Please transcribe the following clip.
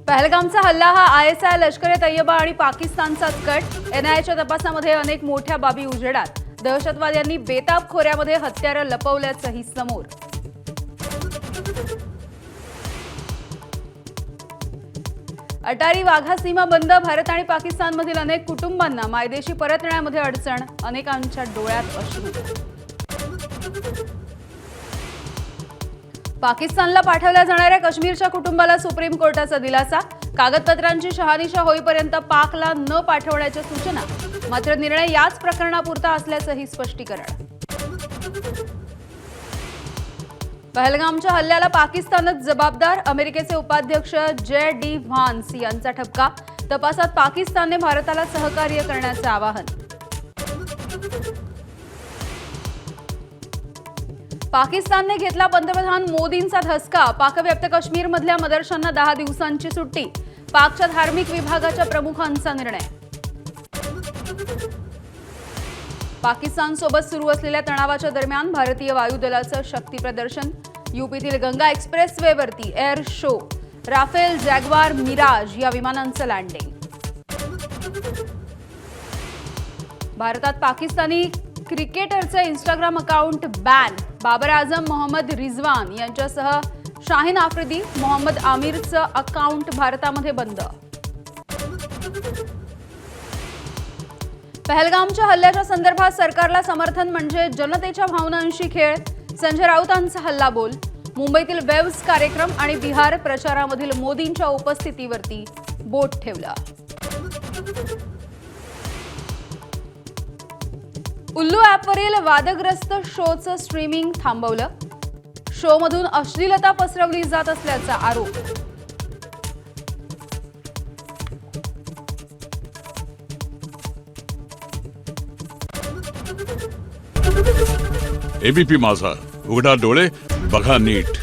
पहलगामचा हल्ला हा आयएसआय, लष्कर-ए-तैयबा आणि पाकिस्तानचाच कट। एनआयएच्या तपासामध्ये अनेक मोठ्या बाबी उजेडात। दहशतवाद्यांनी बेताब खोऱ्यामध्ये हत्यारं लपवल्याचंही समोर। अटारी वाघा सीमा बंद। भारत आणि पाकिस्तानमधील अनेक कुटुंबांना मायदेशी परतण्यामध्ये अडचण। अनेकांच्या डोळ्यात अश्रू। पाकिस्तानला पाठवल्या जाणाऱ्या काश्मीरच्या कुटुंबाला सुप्रीम कोर्टाचा दिलासा। कागदपत्रांची शहानिशा होईपर्यंत पाकला न पाठवण्याच्या सूचना। मात्र निर्णय याच प्रकरणापुरता असल्याचंही स्पष्टीकरण। पहलगामच्या हल्ल्याला पाकिस्तानच जबाबदार। अमेरिकेचे उपाध्यक्ष जे डी व्हान्स यांचा ठपका। तपासात पाकिस्तानने भारताला सहकार्य करण्याचे आवाहन। पाकिस्तानने घेतला पंतप्रधान मोदींचा धसका। पाकव्याप्त काश्मीरमधल्या मदरशांना 10 दिवसांची सुट्टी। पाकच्या धार्मिक विभागाच्या प्रमुखांचा निर्णय। पाकिस्तानसोबत सुरू असलेल्या तणावाच्या दरम्यान भारतीय वायुदलाचं शक्ती प्रदर्शन। यूपीतील गंगा एक्सप्रेसवेवरती air show. Rafale, Jaguar, Mirage या विमानांचं लँडिंग। भारतात पाकिस्तानी क्रिकेटरचे Instagram account ban. Babar Azam, Mohammad Rizwan यांच्यासह शाहीन आफ्रिदी, मोहम्मद आमिरचं अकाउंट भारतामध्ये बंद। पहलगामच्या हल्ल्याच्या संदर्भात सरकारला समर्थन म्हणजे जनतेच्या भावनांशी खेळ। संजय राऊतांचा हल्लाबोल। मुंबईतील वेव्स कार्यक्रम आणि बिहार प्रचारामधील मोदींच्या उपस्थितीवरती बोट ठेवलं। उल्लू ॲपवरील वादग्रस्त शोचं स्ट्रीमिंग थांबवलं। शोमधून अश्लीलता पसरवली जात असल्याचा आरोप। एबीपी माझा, उघडा डोळे बघा नीट।